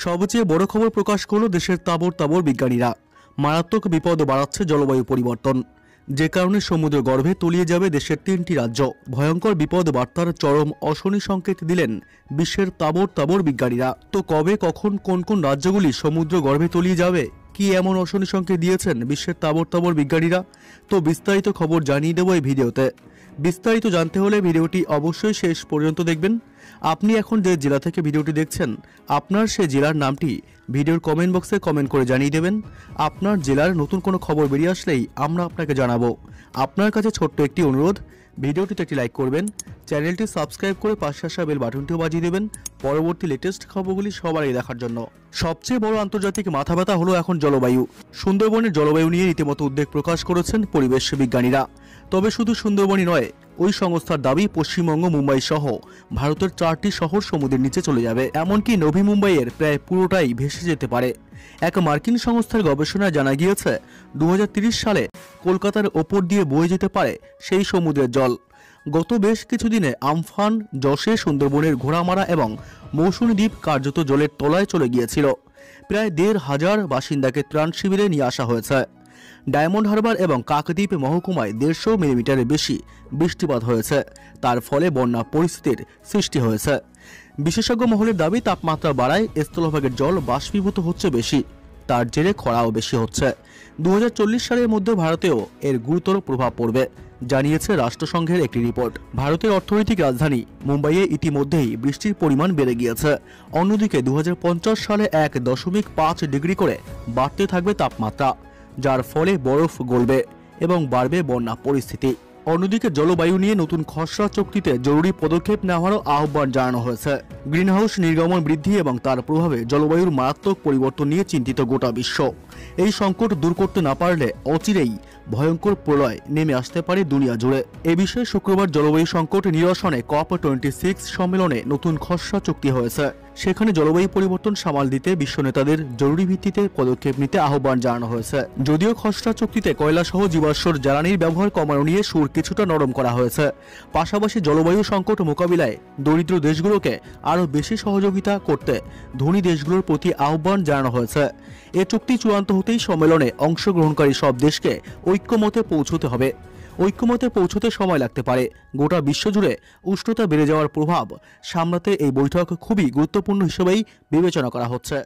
সবচেয়ে বড় খবর প্রকাশ করল দেশের তাবড় তাবড় বিজ্ঞানীরা। মারাত্মক বিপদ বাড়াচ্ছে জলবায়ু পরিবর্তন, যে কারণে সমুদ্র গর্ভে তলিয়ে যাবে দেশের 3টি রাজ্য। ভয়ঙ্কর বিপদ বার্তার চরম অশনি সংকেত দিলেন বিশ্বের তাবড় তাবড় বিজ্ঞানীরা। তো কবে, কখন, কোন কোন রাজ্যগুলি সমুদ্র গর্ভে তলিয়ে যাবে, কি এমন অশনি সংকেত দিয়েছেন বিশ্বের তাবড় তাবড় বিজ্ঞানীরা, তো বিস্তারিত খবর জানিয়ে দেব এই ভিডিওতে। বিস্তারিত জানতে হলে ভিডিওটি অবশ্যই শেষ পর্যন্ত দেখবেন। আপনি এখন যে জেলা থেকে ভিডিওটি দেখছেন, আপনার সে জেলার নামটি ভিডিওর কমেন্ট বক্সে কমেন্ট করে জানিয়ে দেবেন। আপনার জেলার নতুন কোনো খবর বেরিয়ে আসলেই আমরা আপনাকে জানাবো। আপনার কাছে ছোট্ট একটি অনুরোধ, ভিডিওটিতে একটি লাইক করবেন, চ্যানেলটি সাবস্ক্রাইব করে পাশে আসা বেল বাটনটিও বাজিয়ে দেবেন পরবর্তী লেটেস্ট খবরগুলি সবার আগে দেখার জন্য। সবচেয়ে বড় আন্তর্জাতিক মাথা ব্যথা হলো এখন জলবায়ু। সুন্দরবনের জলবায়ু নিয়ে রীতিমতো উদ্বেগ প্রকাশ করেছেন পরিবেশ বিজ্ঞানীরা। তবে শুধু সুন্দরবনই নয়, ওই সংস্থার দাবি পশ্চিমবঙ্গ, মুম্বাই সহ ভারতের 4টি শহর সমুদ্রের নিচে চলে যাবে, এমনকি নভি মুম্বাইয়ের প্রায় পুরোটাই ভেসে যেতে পারে। এক মার্কিন সংস্থার গবেষণায় জানা গিয়েছে 2030 সালে কলকাতার ওপর দিয়ে বয়ে যেতে পারে সেই সমুদ্রের জল। গত বেশ কিছুদিনে আমফান, যশে সুন্দরবনের ঘোড়ামারা এবং মৌসুমী দ্বীপ কার্যত জলের তলায় চলে গিয়েছিল। প্রায় 1,500 বাসিন্দাকে ত্রাণ শিবিরে নিয়ে আসা হয়েছে। ডায়মন্ড হারবার এবং কাকদ্বীপ মহকুমায় 150 মিলিমিটারের বেশি বৃষ্টিপাত হয়েছে। তার ফলে বন্যা পরিস্থিতির সৃষ্টি হয়েছে। বিশেষজ্ঞ মহলের দাবি, তাপমাত্রা বাড়ায় স্থলভাগের জল বাষ্পীভূত হচ্ছে বেশি, তার জেরে খরাও বেশি হচ্ছে। 2040 সালের মধ্যে ভারতেও এর গুরুতর প্রভাব পড়বে, জানিয়েছে রাষ্ট্রসংঘের একটি রিপোর্ট। ভারতের অর্থনৈতিক রাজধানী মুম্বাইয়ে ইতিমধ্যেই বৃষ্টির পরিমাণ বেড়ে গিয়েছে। অন্যদিকে 2050 সালে 1.5 ডিগ্রি করে বাড়তে থাকবে তাপমাত্রা, যার ফলে বরফ গলবে এবং বাড়বে বন্যা পরিস্থিতি। অন্যদিকে জলবায়ু নিয়ে নতুন খসড়া চুক্তিতে জরুরি পদক্ষেপ নেওয়ারও আহ্বান জানানো হয়েছে। গ্রিনহাউস নির্গমন বৃদ্ধি এবং তার প্রভাবে জলবায়ুর মারাত্মক পরিবর্তন নিয়ে চিন্তিত গোটা বিশ্ব। এই সংকট দূর করতে না পারলে অচিরেই ভয়ঙ্কর প্রলয় নেমে আসতে পারে দুনিয়া জুড়ে। এ বিষয়ে শুক্রবার জলবায়ু সংকট নিরসনে COP26 সম্মেলনে নতুন খসড়া চুক্তি হয়েছে। সেখানে জলবায়ু পরিবর্তন সামাল দিতে বিশ্ব নেতাদের জরুরি ভিত্তিতে পদক্ষেপ নিতে আহ্বান জানানো হয়েছে। যদিও খসড়া চুক্তিতে কয়লাসহ জীবাশ্ম জ্বালানির ব্যবহার কমানো নিয়ে সুর কিছুটা নরম করা হয়েছে, পাশাপাশি জলবায়ু সংকট মোকাবিলায় দরিদ্র দেশগুলোকে আরও বেশি সহযোগিতা করতে ধনী দেশগুলোর প্রতি আহ্বান জানানো হয়েছে। এ চুক্তি চূড়ান্ত হতেই সম্মেলনে অংশগ্রহণকারী সব দেশকে ঐক্যমতে পৌঁছতে হবে। ঐক্যমতে পৌঁছতে সময় লাগতে পারে। গোটা বিশ্বজুড়ে উষ্ণতা বেড়ে যাওয়ার প্রভাব সামলাতে এই বৈঠক খুবই গুরুত্বপূর্ণ হিসেবেই বিবেচনা করা হচ্ছে।